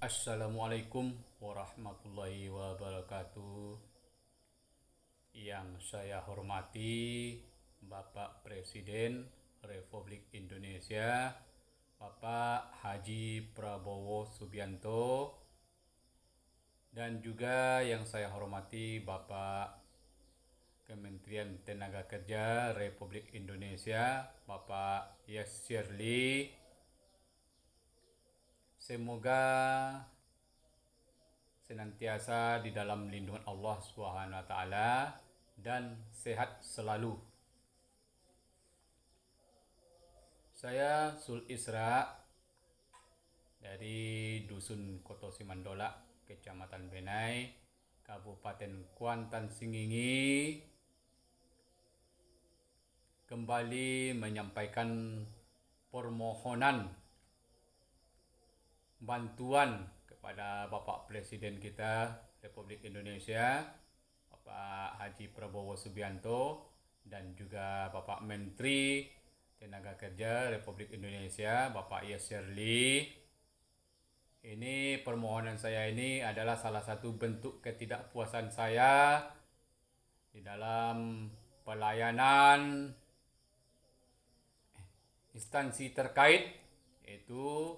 Assalamualaikum warahmatullahi wabarakatuh. Yang saya hormati Bapak Presiden Republik Indonesia, Bapak Haji Prabowo Subianto, dan juga yang saya hormati Bapak Kementerian Tenaga Kerja Republik Indonesia, Bapak Yasir Lee. Semoga senantiasa di dalam lindungan Allah Subhanahu wa taala dan sehat selalu. Saya Sul Isra dari Dusun Koto Simandola, Kecamatan Benai, Kabupaten Kuantan Singingi, kembali menyampaikan permohonan bantuan kepada Bapak Presiden kita Republik Indonesia, Bapak Haji Prabowo Subianto, dan juga Bapak Menteri Tenaga Kerja Republik Indonesia, Bapak Yasir Lee. Ini permohonan saya ini adalah salah satu bentuk ketidakpuasan saya di dalam pelayanan instansi terkait, yaitu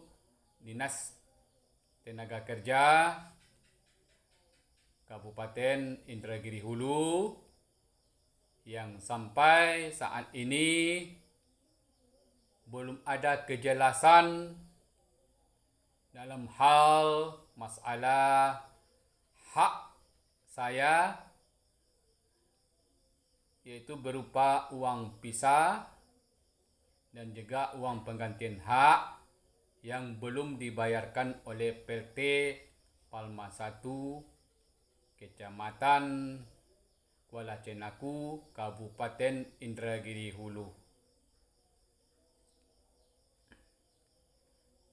Dinas Tenaga Kerja Kabupaten Indragiri Hulu, yang sampai saat ini belum ada kejelasan dalam hal masalah hak saya, yaitu berupa uang pisah dan juga uang penggantian hak yang belum dibayarkan oleh PLT Palma 1 Kecamatan Kuala Cenaku, Kabupaten Indragiri Hulu.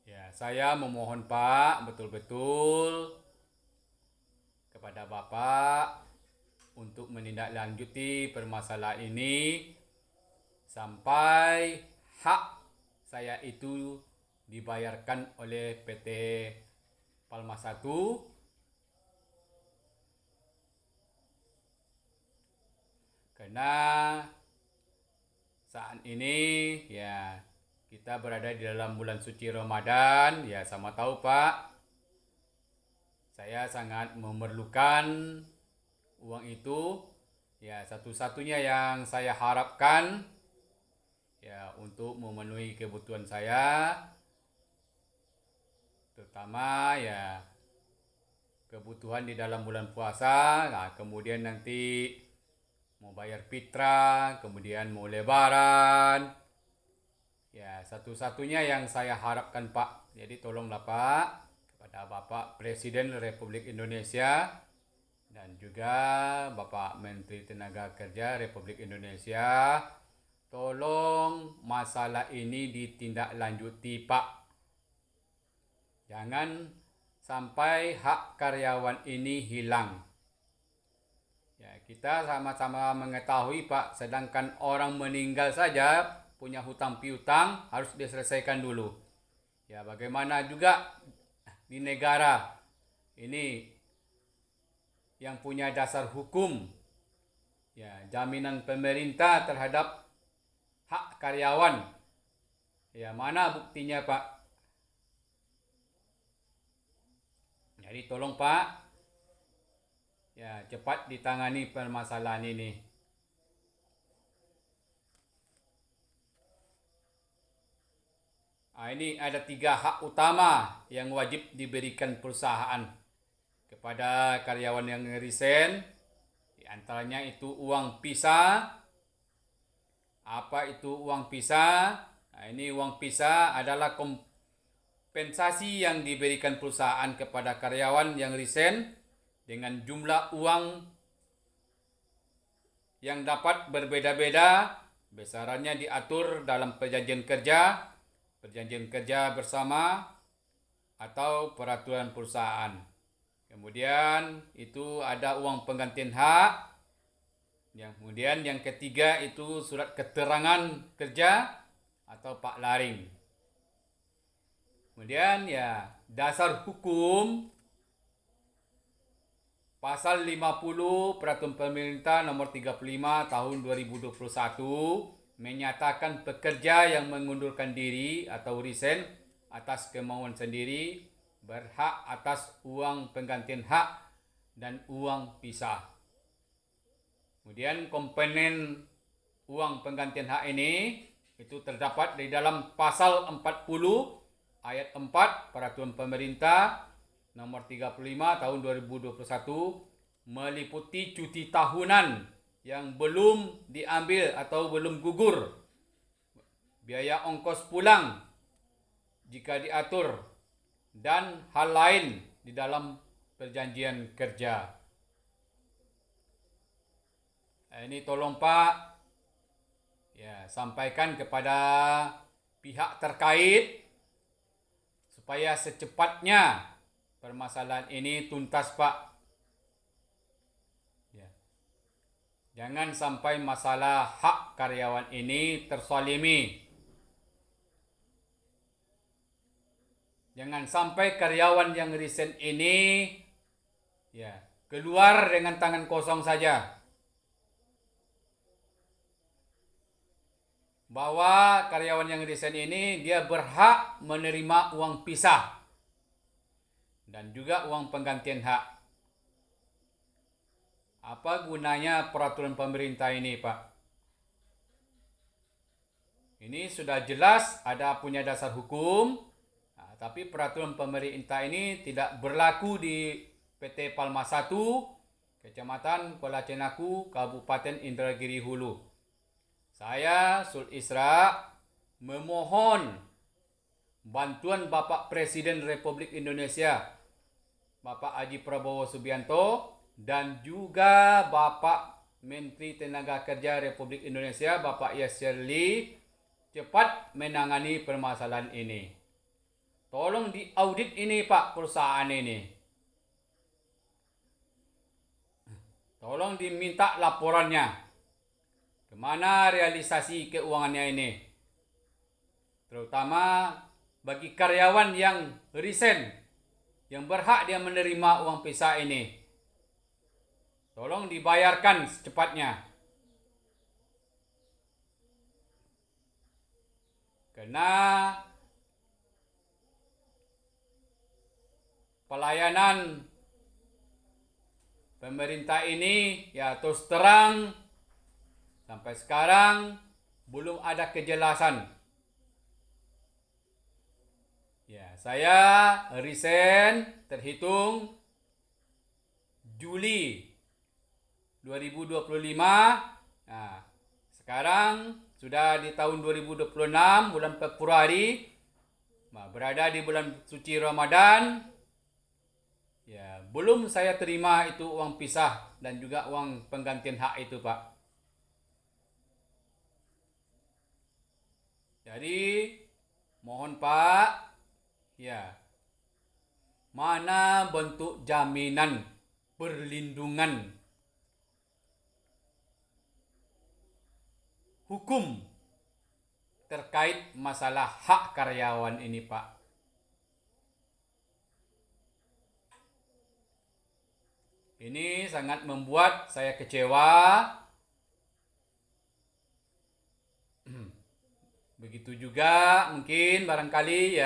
Ya, saya memohon Pak betul-betul kepada Bapak untuk menindaklanjuti permasalahan ini sampai hak saya itu dibayarkan oleh PT Palma 1. Karena saat ini ya kita berada di dalam bulan suci Ramadan, ya sama tahu Pak, saya sangat memerlukan uang itu. Ya, satu-satunya yang saya harapkan ya untuk memenuhi kebutuhan saya, terutama ya kebutuhan di dalam bulan puasa, nah, kemudian nanti mau bayar fitrah, kemudian mau lebaran. Ya, satu-satunya yang saya harapkan Pak. Jadi tolonglah Pak, kepada Bapak Presiden Republik Indonesia dan juga Bapak Menteri Tenaga Kerja Republik Indonesia, tolong masalah ini ditindaklanjuti Pak. Jangan sampai hak karyawan ini hilang. Ya, kita sama-sama mengetahui Pak, sedangkan orang meninggal saja punya hutang piutang harus diselesaikan dulu. Ya, bagaimana juga di negara ini yang punya dasar hukum, ya, jaminan pemerintah terhadap hak karyawan. Ya, mana buktinya Pak? Jadi tolong Pak, ya cepat ditangani permasalahan ini. Ini ada 3 hak utama yang wajib diberikan perusahaan kepada karyawan yang resign. Di antaranya itu uang pisah. Apa itu uang pisah? Nah, ini uang pisah adalah kompensasi yang diberikan perusahaan kepada karyawan yang resign dengan jumlah uang yang dapat berbeda-beda. Besarannya diatur dalam perjanjian kerja bersama atau peraturan perusahaan. Kemudian itu ada uang penggantian hak. Kemudian yang ketiga itu surat keterangan kerja atau pak laring. Kemudian ya dasar hukum Pasal 50 Peraturan Pemerintah Nomor 35 Tahun 2021 menyatakan pekerja yang mengundurkan diri atau resign atas kemauan sendiri berhak atas uang penggantian hak dan uang pisah. Kemudian komponen uang penggantian hak ini itu terdapat di dalam Pasal 40 Ayat 4 Peraturan Pemerintah Nomor 35 Tahun 2021 meliputi cuti tahunan yang belum diambil atau belum gugur, biaya ongkos pulang jika diatur, dan hal lain di dalam perjanjian kerja. Ini tolong Pak, sampaikan kepada pihak terkait supaya secepatnya permasalahan ini tuntas Pak. Jangan sampai masalah hak karyawan ini terzalimi. Jangan sampai karyawan yang resign ini keluar dengan tangan kosong saja. Bahwa karyawan yang resign ini dia berhak menerima uang pisah dan juga uang penggantian hak. Apa gunanya peraturan pemerintah ini, Pak? Ini sudah jelas ada punya dasar hukum, tapi peraturan pemerintah ini tidak berlaku di PT Palma 1, Kecamatan Kuala Cenaku, Kabupaten Indragiri Hulu. Saya, Sul Isra, memohon bantuan Bapak Presiden Republik Indonesia, Bapak Haji Prabowo Subianto, dan juga Bapak Menteri Tenaga Kerja Republik Indonesia, Bapak Yasir Lee, cepat menangani permasalahan ini. Tolong diaudit ini Pak, perusahaan ini. Tolong diminta laporannya. Kemana realisasi keuangannya ini? Terutama bagi karyawan yang resign, yang berhak dia menerima uang pisah ini. Tolong dibayarkan secepatnya. Karena pelayanan pemerintah ini terus terang sampai sekarang belum ada kejelasan. Saya resign terhitung Juli 2025. Sekarang sudah di tahun 2026, bulan Februari, berada di bulan suci Ramadan. Belum saya terima itu uang pisah dan juga uang penggantian hak itu, Pak. Jadi mohon Pak, mana bentuk jaminan perlindungan hukum terkait masalah hak karyawan ini, Pak? Ini sangat membuat saya kecewa. Begitu juga mungkin barangkali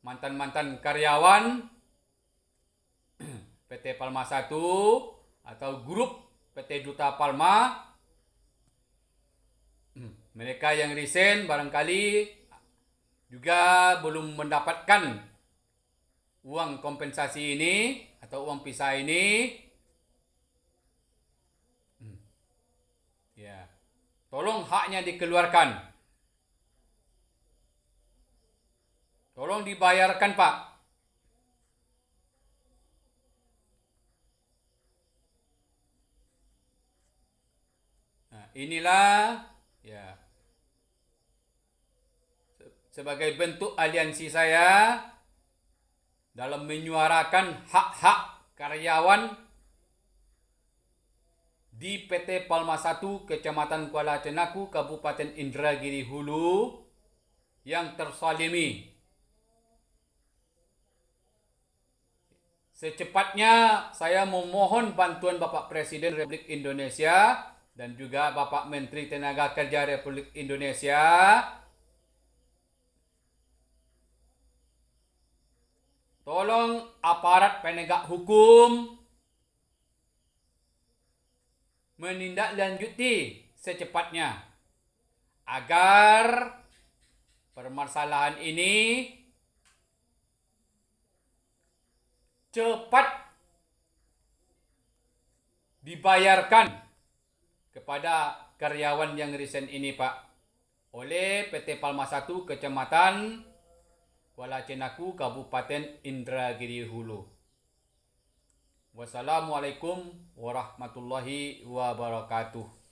mantan-mantan karyawan PT Palma 1 atau grup PT Duta Palma. Mereka yang resign barangkali juga belum mendapatkan uang kompensasi ini atau uang pisah ini. Tolong haknya dikeluarkan. Tolong dibayarkan, Pak. Inilah sebagai bentuk aliansi saya dalam menyuarakan hak-hak karyawan di PT Palma 1 Kecamatan Kuala Cenaku, Kabupaten Indragiri Hulu yang terzalimi. secepatnya saya memohon bantuan Bapak Presiden Republik Indonesia dan juga Bapak Menteri Tenaga Kerja Republik Indonesia. Tolong aparat penegak hukum menindaklanjuti secepatnya agar permasalahan ini cepat dibayarkan kepada karyawan yang resign ini, Pak, oleh PT Palma 1 Kecamatan Kuala Cenaku, Kabupaten Indragiri Hulu. Wassalamualaikum warahmatullahi wabarakatuh.